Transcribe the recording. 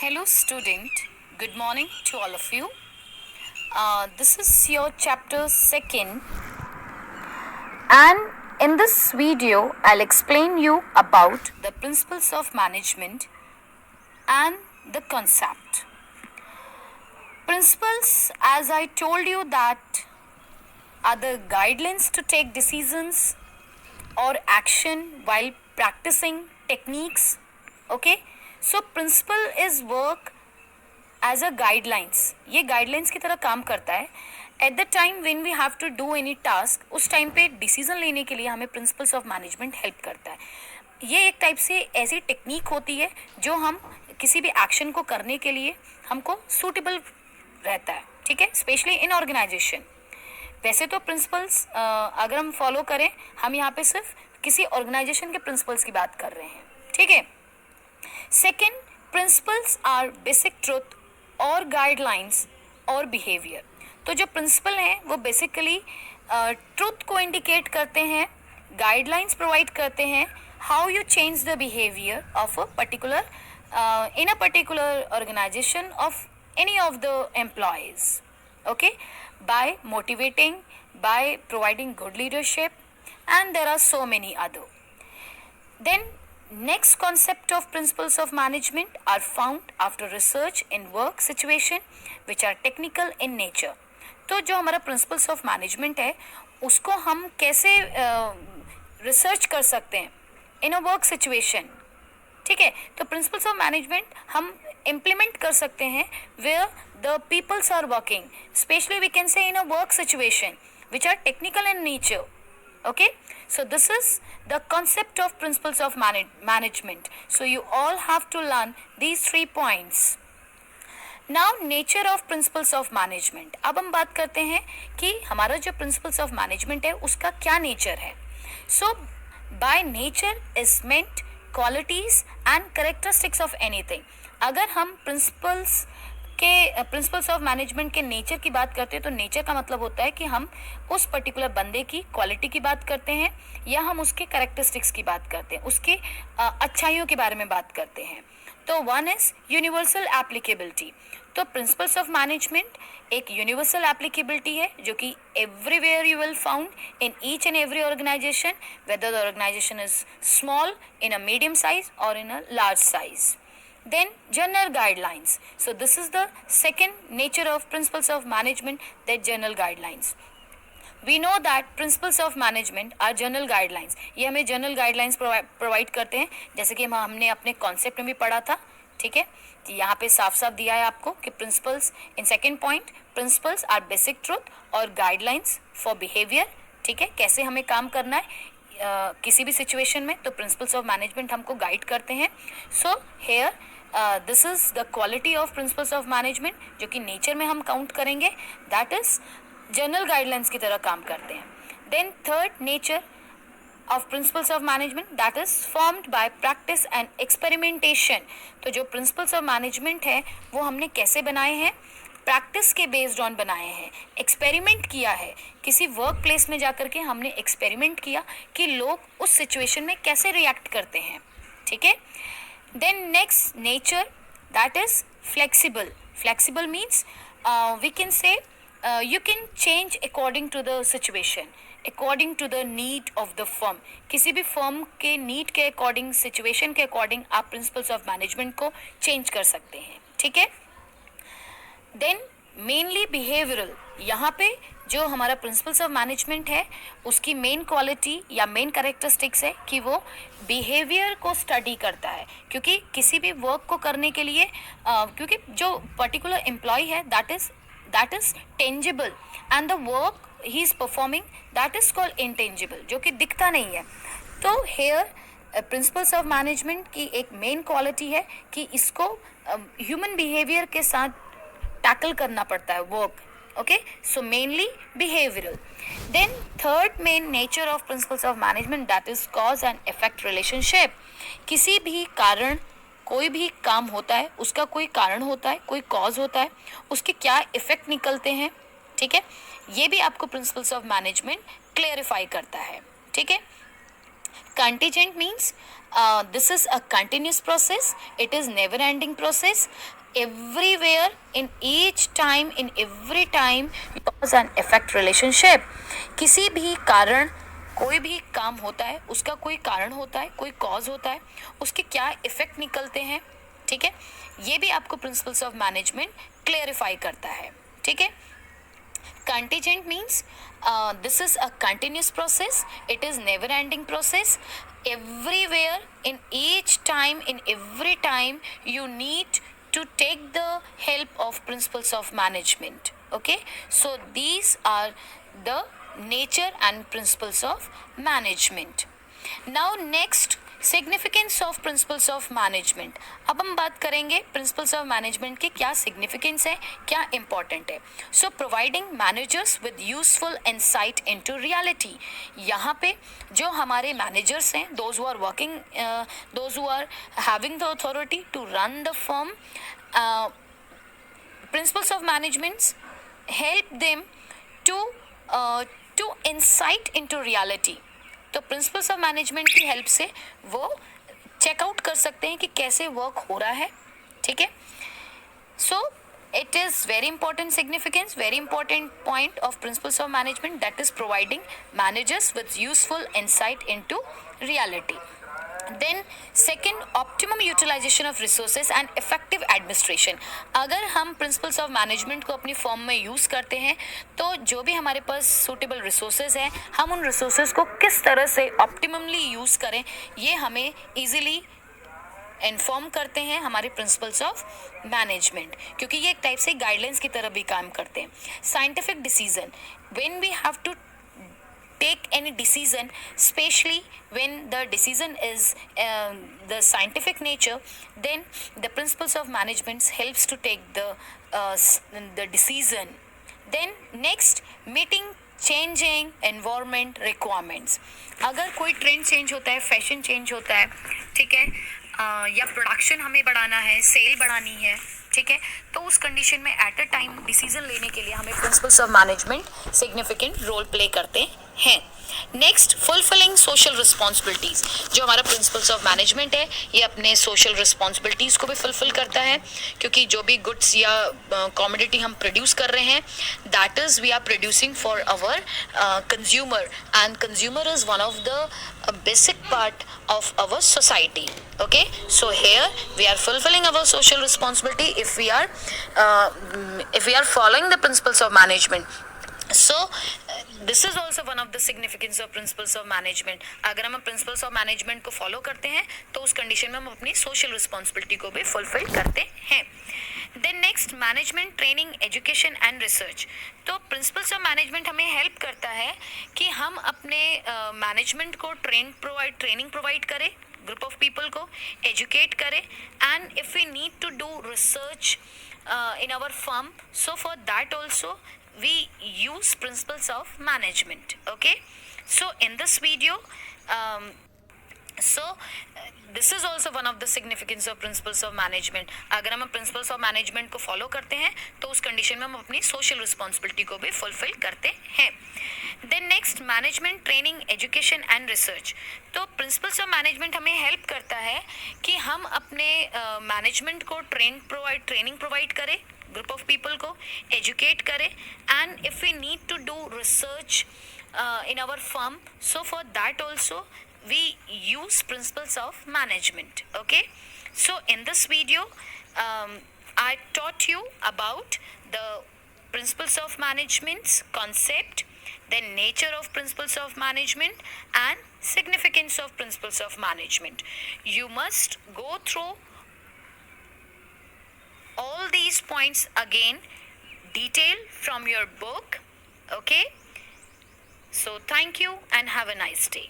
Hello, student. Good morning to all of you. This is your chapter second, and in this video, I'll explain you about the principles of management and the concept. Principles, as I told you, that are the guidelines to take decisions or action while practicing techniques. Okay, so principle is work as a guidelines. ये guidelines की तरह काम करता है. At the time when we have to do any task, उस time पे decision लेने के लिए हमें प्रिंसिपल्स ऑफ मैनेजमेंट हेल्प करता है. ये एक टाइप से ऐसी टेक्निक होती है जो हम किसी भी एक्शन को करने के लिए हमको सूटेबल रहता है. ठीक है, स्पेशली इन ऑर्गेनाइजेशन. वैसे तो प्रिंसिपल्स अगर हम फॉलो करें, हम यहाँ पे सिर्फ किसी ऑर्गेनाइजेशन के प्रिंसिपल्स की बात कर रहे हैं. ठीक है. Second, principles are basic truth और गाइडलाइंस और बिहेवियर. तो जो प्रिंसिपल हैं वो बेसिकली ट्रुथ को इंडिकेट करते हैं, गाइडलाइंस प्रोवाइड करते हैं, how you change the behaviour of a particular in a particular organisation of any of the employees. Okay, by motivating, by providing good leadership, and there are so many other. Then next concept of principles of management are found after research in work situation which are technical in nature. तो जो हमारा principles of management है उसको हम कैसे research कर सकते हैं in a work situation. ठीक है, तो principles of management हम implement कर सकते हैं where the peoples are working, especially we can say in a work situation which are technical in nature. Okay, so this is the concept of principles of management. So you all have to learn these 3 points. Now nature of principles of management. अब हम बात करते हैं कि हमारा जो principles of management है उसका क्या nature है. So by nature is meant qualities and characteristics of anything. अगर हम प्रिंसिपल्स ऑफ मैनेजमेंट के नेचर की बात करते हैं तो नेचर का मतलब होता है कि हम उस पर्टिकुलर बंदे की क्वालिटी की बात करते हैं या हम उसके कैरेक्टरिस्टिक्स की बात करते हैं, उसकी अच्छाइयों के बारे में बात करते हैं. तो वन इज यूनिवर्सल एप्लीकेबिलिटी. तो प्रिंसिपल्स ऑफ मैनेजमेंट एक यूनिवर्सल एप्लीकेबिलिटी है जो कि everywhere you will found in each and every organisation, whether the organisation is small, in a medium size और in a large size. Then general guidelines. So this is the second nature of principles of management, that general guidelines. We know that principles of management are general guidelines. ये हमें general guidelines provide करते हैं, जैसे कि हमने अपने concept में भी पढ़ा था. ठीक है, तो यहाँ पे साफ साफ दिया है आपको कि principles in second point, principles are basic truth और guidelines for behavior. ठीक है, कैसे हमें काम करना है किसी भी सिचुएशन में, तो प्रिंसिपल्स ऑफ मैनेजमेंट हमको गाइड करते हैं. So here this is the quality of principles of management जो कि नेचर में हम काउंट करेंगे, दैट इज जनरल गाइडलाइंस की तरह काम करते हैं. Then third nature of principles of management, that is formed by practice and experimentation. तो जो प्रिंसिपल्स ऑफ मैनेजमेंट है वो हमने कैसे बनाए हैं, प्रैक्टिस के बेस्ड ऑन बनाए हैं, एक्सपेरिमेंट किया है. किसी वर्क प्लेस में जाकर के हमने एक्सपेरिमेंट किया कि लोग उस सिचुएशन में कैसे रिएक्ट करते हैं. ठीक है. Then next nature, that is flexible. Flexible means we can say you can change according to the situation, according to the need of the firm. किसी भी फर्म के नीड के अकॉर्डिंग, सिचुएशन के अकॉर्डिंग आप प्रिंसिपल्स ऑफ मैनेजमेंट को change कर सकते हैं. ठीक है. Then mainly behavioural. यहाँ पे जो हमारा प्रिंसिपल्स ऑफ मैनेजमेंट है उसकी मेन क्वालिटी या मेन कैरेक्टरिस्टिक्स है कि वो बिहेवियर को स्टडी करता है. क्योंकि किसी भी वर्क को करने के लिए क्योंकि जो पर्टिकुलर एम्प्लॉय है that is tangible and the work he is performing that is called intangible, जो कि दिखता नहीं है. तो हेयर प्रिंसिपल्स ऑफ मैनेजमेंट की एक मेन क्वालिटी है कि इसको ह्यूमन बिहेवियर के साथ टैकल करना पड़ता है work. Okay, so mainly behavioral. Then third main nature of principles of management, that is cause and effect relationship. किसी भी कारण कोई भी काम होता है उसका कोई कारण होता है, कोई कॉज होता है, उसके क्या इफेक्ट निकलते हैं. ठीक है, ये भी आपको प्रिंसिपल्स ऑफ मैनेजमेंट क्लेरिफाई करता है. ठीक है. Contingent means this is a continuous process. It is never ending process. Everywhere, in each time, in every time, cause and effect relationship. किसी भी कारण कोई भी काम होता है, उसका कोई कारण होता है, कोई कॉज होता है, उसके क्या इफेक्ट निकलते हैं. ठीक है, ये भी आपको प्रिंसिपल्स ऑफ मैनेजमेंट क्लियरिफाई करता है. ठीक है. Contingent means this is a continuous process. It is never ending process. Everywhere, in each time, in every time, you need to take the help of principles of management. Okay, so these are the nature and principles of management. Now next, significance of principles of management. अब हम बात करेंगे principles of management के क्या significance है, क्या important है. So providing managers with useful insight into reality. यहाँ पे जो हमारे मैनेजर्स हैं, those who are working, those who are having the authority to run the firm, principles of managements help them to insight into reality. तो principles of management की help से वो checkout कर सकते हैं कि कैसे वर्क हो रहा है. ठीक है. सो it is very important significance, very important point of principles of management, that is providing managers with useful insight into reality. Then second, optimum utilization of resources and effective administration. अगर हम principles of management को अपनी form में use करते हैं तो जो भी हमारे पास suitable resources हैं, हम उन resources को किस तरह से optimally यूज़ करें, ये हमें easily इन्फॉर्म करते हैं हमारे प्रिंसिपल्स ऑफ मैनेजमेंट, क्योंकि ये एक टाइप से गाइडलाइंस की तरह भी काम करते हैं. Scientific decision, when we have to take any decision, especially when the decision is the scientific nature, then the principles of management helps to take the decision. Then next, meeting changing environment requirements. अगर कोई trend change होता है, fashion change होता है, ठीक है, या production हमें बढ़ाना है, सेल बढ़ानी है, ठीक है, तो उस कंडीशन में एट अ टाइम डिसीजन लेने के लिए हमें principles of management significant role play करते हैं. Next, fulfilling social responsibilities. जो हमारा प्रिंसिपल्स ऑफ मैनेजमेंट है, ये अपने सोशल रिस्पॉन्सिबिलिटीज को भी फुलफिल करता है, क्योंकि जो भी गुड्स या कमोडिटी हम प्रोड्यूस कर रहे हैं, that is we are producing for our consumer, and consumer is one of the basic part of our society. Okay, so here we are fulfilling our social responsibility if we are following the principles of management. So this is also one of the significance of principles of management. अगर हम principles of management को follow करते हैं तो उस condition में हम अपनी social responsibility को भी fulfill करते हैं. Then next, management training, education and research. तो principles of management हमें help करता है कि हम अपने management को training provide करें, group of people को educate करें, and if we need to do research in our firm, so for that also we use principles of management. Okay, so in this video this is also one of the significance of principles of management. अगर हम principles of management को follow करते हैं तो उस condition में हम अपनी social responsibility को भी fulfill करते हैं. Then next, management training, education and research. तो principles of management हमें help करता है कि हम अपने management को training provide करें, group of people को educate करें, and if we need to do research in our firm, so for that also we use principles of management. Okay, so in this video I taught you about the principles of management's concept, then nature of principles of management and significance of principles of management. You must go through all these points again, detail from your book. Okay, so thank you and have a nice day.